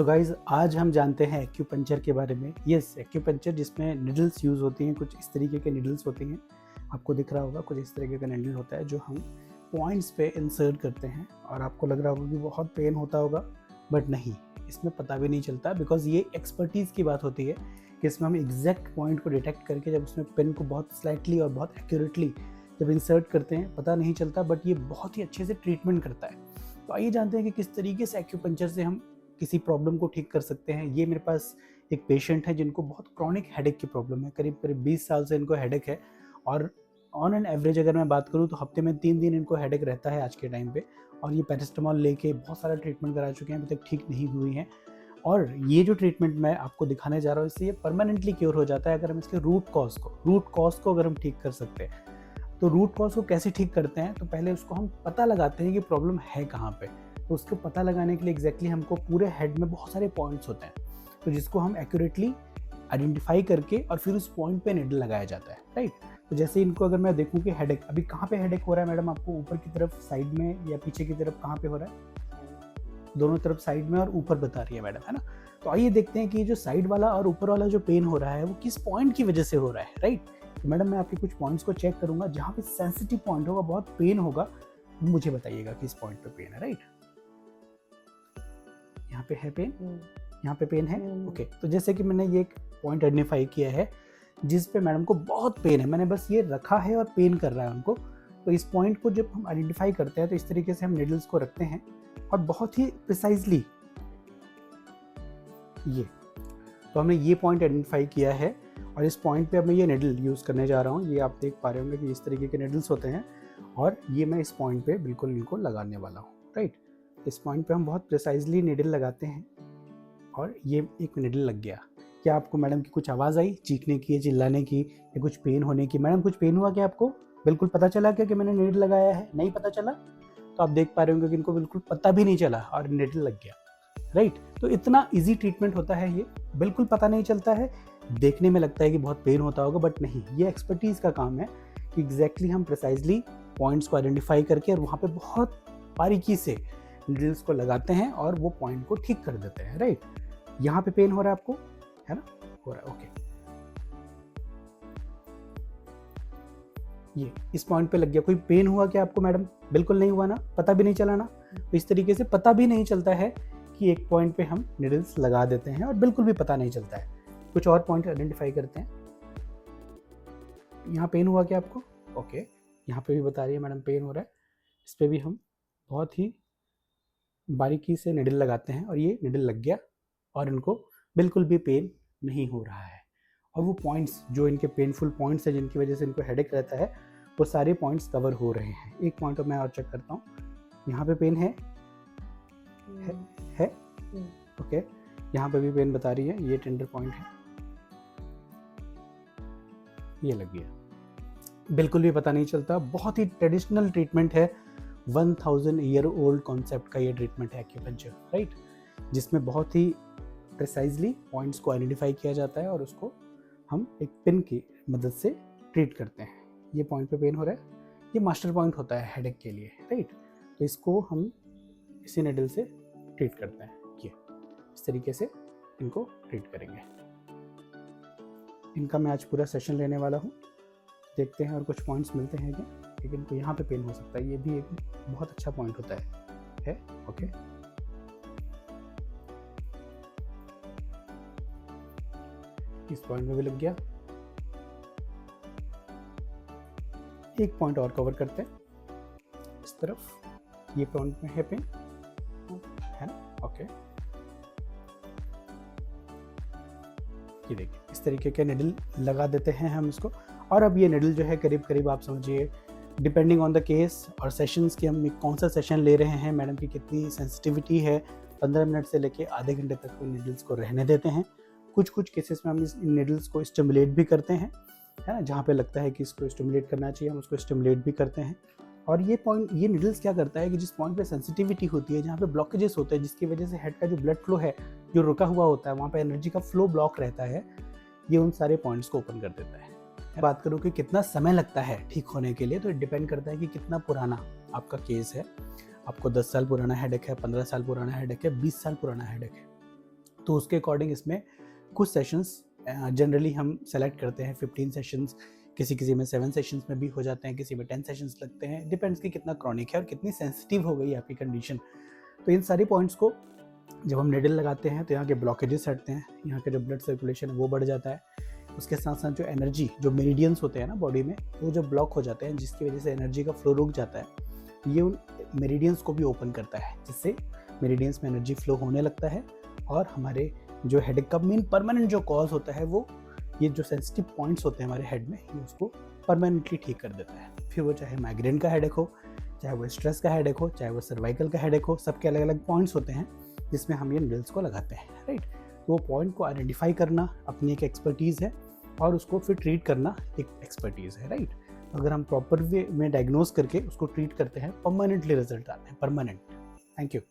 So guys आज हम जानते हैं एक्यूपंक्चर के बारे में। यस, एक्यूपंक्चर जिसमें निडल्स यूज़ होती हैं, कुछ इस तरीके के निडल्स होती हैं, आपको दिख रहा होगा कुछ इस तरीके का निडल होता है जो हम पॉइंट्स पे इंसर्ट करते हैं और आपको लग रहा होगा कि बहुत पेन होता होगा, बट नहीं, इसमें पता भी नहीं चलता बिकॉज ये एक्सपर्टीज़ की बात होती है कि इसमें हम एग्जैक्ट पॉइंट को डिटेक्ट करके जब उसमें पेन को बहुत स्लाइटली और बहुत एक्यूरेटली जब इंसर्ट करते हैं पता नहीं चलता, बट ये बहुत ही अच्छे से ट्रीटमेंट करता है। तो आइए जानते हैं कि किस तरीके से एक्यूपंक्चर से हम किसी प्रॉब्लम को ठीक कर सकते हैं। ये मेरे पास एक पेशेंट है जिनको बहुत क्रॉनिक हेडेक की प्रॉब्लम है, करीब करीब 20 साल से इनको हेडेक है और ऑन एन एवरेज अगर मैं बात करूँ तो हफ्ते में 3 दिन इनको हेडेक रहता है आज के टाइम पे। और ये पैरासिटामॉल लेके बहुत सारा ट्रीटमेंट करा चुके हैं, अभी तक ठीक नहीं हुई हैं। और ये जो ट्रीटमेंट मैं आपको दिखाने जा रहा हूँ इससे ये परमानेंटली क्योर हो जाता है अगर हम इसके रूट कॉज को अगर हम ठीक कर सकते हैं। तो रूट कॉज को कैसे ठीक करते हैं, तो पहले उसको हम पता लगाते हैं कि प्रॉब्लम है कहाँ पे। तो उसको पता लगाने के लिए एग्जैक्टली हमको पूरे हेड में बहुत सारे पॉइंट्स होते हैं, तो जिसको हम एक्यूरेटली आइडेंटिफाई करके और फिर उस पॉइंट पे निडल लगाया जाता है, राइट। तो जैसे इनको अगर मैं देखूं कि हेडेक अभी कहाँ पे हेडेक हो रहा है मैडम, आपको ऊपर की तरफ, साइड में या पीछे की तरफ, कहाँ पे हो रहा है? दोनों तरफ, साइड में और ऊपर बता रही है मैडम, है ना। तो आइए देखते हैं कि जो साइड वाला और ऊपर वाला जो पेन हो रहा है वो किस पॉइंट की वजह से हो रहा है, राइट। तो मैडम मैं आपके कुछ पॉइंट्स को चेक करूंगा, जहाँ पे सेंसिटिव पॉइंट होगा, बहुत पेन होगा, मुझे बताइएगा किस पॉइंट पे पेन है, राइट। यहाँ पे है पेन, यहाँ पे पेन है, ओके। तो जैसे कि मैंने ये एक पॉइंट आइडेंटिफाई किया है जिस पे मैडम को बहुत पेन है, मैंने बस ये रखा है और पेन कर रहा है उनको। तो इस पॉइंट को जब हम आइडेंटिफाई करते हैं तो इस तरीके से हम निडल्स को रखते हैं और बहुत ही प्रिसाइजली ये, तो हमने ये पॉइंट आइडेंटिफाई किया है और इस पॉइंट पे अब मैं ये निडल यूज़ करने जा रहा हूँ। ये आप देख पा रहे होंगे कि इस तरीके के निडल्स होते हैं और ये मैं इस पॉइंट पे बिल्कुल इनको लगाने वाला हूँ, राइट। इस पॉइंट पे हम बहुत प्रिसाइजली निडल लगाते हैं और ये एक निडल लग गया। क्या आपको मैडम की कुछ आवाज़ आई चीखने की, चिल्लाने की या कुछ पेन होने की? मैडम कुछ पेन हुआ क्या आपको? बिल्कुल पता चला क्या कि मैंने निडल लगाया है? नहीं पता चला? तो आप देख पा रहे होंगे कि इनको बिल्कुल पता भी नहीं चला और निडल लग गया, राइट। तो इतना इजी ट्रीटमेंट होता है, ये बिल्कुल पता नहीं चलता है। देखने में लगता है कि बहुत पेन होता होगा, बट नहीं, ये एक्सपर्टीज का काम है कि एग्जैक्टली हम प्रिसाइजली पॉइंट्स को आइडेंटिफाई करके और वहाँ पे बहुत बारीकी से निडल्स को लगाते हैं और वो पॉइंट को ठीक कर देते हैं, राइट। यहाँ पे पेन हो रहा है आपको, है ना, हो रहा है, ओके। ये इस पॉइंट पे लग गया। कोई पेन हुआ क्या आपको मैडम? बिल्कुल नहीं हुआ ना, पता भी नहीं चला ना। तो इस तरीके से पता भी नहीं चलता है कि एक पॉइंट पे हम निडल्स लगा देते हैं और बिल्कुल भी पता नहीं चलता है। कुछ और पॉइंट आइडेंटिफाई करते हैं। यहाँ पेन हुआ क्या आपको? ओके, यहाँ पे भी बता रही है मैडम पेन हो रहा है। इस पे भी हम बहुत ही बारीकी से निडल लगाते हैं और ये निडल लग गया और इनको बिल्कुल भी पेन नहीं हो रहा है। और वो पॉइंट्स जो इनके पेनफुल पॉइंट्स हैं जिनकी वजह से इनको हेडेक रहता है, वो सारे पॉइंट्स कवर हो रहे हैं। एक पॉइंट मैं और चेक करता हूँ। यहाँ पे पेन है ओके। यहाँ पे भी पेन बता रही है, ये टेंडर पॉइंट है, ये लग गया। बिल्कुल भी पता नहीं चलता। बहुत ही ट्रेडिशनल ट्रीटमेंट है, 1000 ईयर ओल्ड कॉन्सेप्ट का ये ट्रीटमेंट है एक्यूपंक्चर, राइट, जिसमें बहुत ही प्रिसाइजली पॉइंट्स को आइडेंटिफाई किया जाता है और उसको हम एक पिन की मदद से ट्रीट करते हैं। ये पॉइंट पे पेन हो रहा है, ये मास्टर पॉइंट होता है हेडेक के लिए, राइट। तो इसको हम इसी निडल से ट्रीट करते हैं। ये इस तरीके से इनको ट्रीट करेंगे। इनका मैं आज पूरा सेशन लेने वाला हूँ, देखते हैं और कुछ पॉइंट्स मिलते हैं क्या। लेकिन इनको यहाँ पे पेन हो सकता है, ये भी एक बहुत अच्छा पॉइंट होता है ओके। इस पॉइंट में भी लग गया। एक पॉइंट और कवर करते हैं इस तरफ, ये पॉइंट में है पेन, है ना, ओके। ये देखिए इस तरीके के निडल लगा देते हैं हम इसको। और अब ये निडल जो है करीब करीब आप समझिए, डिपेंडिंग ऑन द केस और सेशंस कि हम कौन सा सेशन ले रहे हैं, मैडम की कितनी सेंसिटिविटी है, 15 मिनट से लेके आधे घंटे तक निडल्स को रहने देते हैं। कुछ केसेस में हम इस निडल्स को स्टिमुलेट भी करते हैं, है ना, जहाँ पे लगता है कि इसको स्टिमुलेट करना चाहिए हम उसको स्टिमुलेट भी करते हैं। और ये पॉइंट, ये निडल्स क्या करता है कि जिस पॉइंट पे सेंसिटिविटी होती है, जहाँ पे ब्लॉकेजेस होते हैं, जिसकी वजह से हेड का जो ब्लड फ्लो है जो रुका हुआ होता है, वहाँ पे एनर्जी का फ्लो ब्लॉक रहता है, ये उन सारे पॉइंट्स को ओपन कर देता है। बात करूँ कि कितना समय लगता है ठीक होने के लिए, तो डिपेंड करता है कि कितना पुराना आपका केस है। आपको 10 साल पुराना हेडेक है, 15 साल पुराना हेडेक है, 20 साल पुराना हेडेक है, तो उसके अकॉर्डिंग इसमें कुछ सेशंस जनरली हम सेलेक्ट करते हैं 15 सेशंस, किसी में 7 सेशंस में भी हो जाते हैं, किसी में 10 सेशंस लगते हैं, डिपेंड्स कि कितना क्रॉनिक है और कितनी सेंसिटिव हो गई है आपकी कंडीशन। तो इन सारी पॉइंट्स को जब हम निडल लगाते हैं तो यहाँ के ब्लॉकेजेस हटते हैं, यहाँ का जो ब्लड सर्कुलेशन है वो बढ़ जाता है। उसके साथ साथ जो एनर्जी, जो मेरिडियंस होते हैं ना बॉडी में, वो जब ब्लॉक हो जाते हैं जिसकी वजह से एनर्जी का फ्लो रुक जाता है, ये उन मेरिडियंस को भी ओपन करता है, जिससे मेरिडियंस में एनर्जी फ्लो होने लगता है और हमारे जो हेडेक का मेन परमानेंट जो कॉज होता है वो ये जो सेंसिटिव पॉइंट्स होते हैं हमारे हेड में, ये उसको परमानेंटली ठीक कर देता है। फिर वो चाहे माइग्रेन का हेडेक हो, चाहे वो स्ट्रेस का हेडेक हो, चाहे वो सर्वाइकल का हेडेक हो, सबके अलग अलग पॉइंट्स होते हैं जिसमें हम ये नीडल्स को लगाते हैं, राइट। तो वो पॉइंट को आइडेंटिफाई करना अपनी एक एक्सपर्टीज़ है और उसको फिर ट्रीट करना एक एक्सपर्टीज़ है, राइट। अगर हम प्रॉपर वे में डायग्नोज करके उसको ट्रीट करते हैं, परमानेंटली रिजल्ट आते हैं, परमानेंट। Thank you.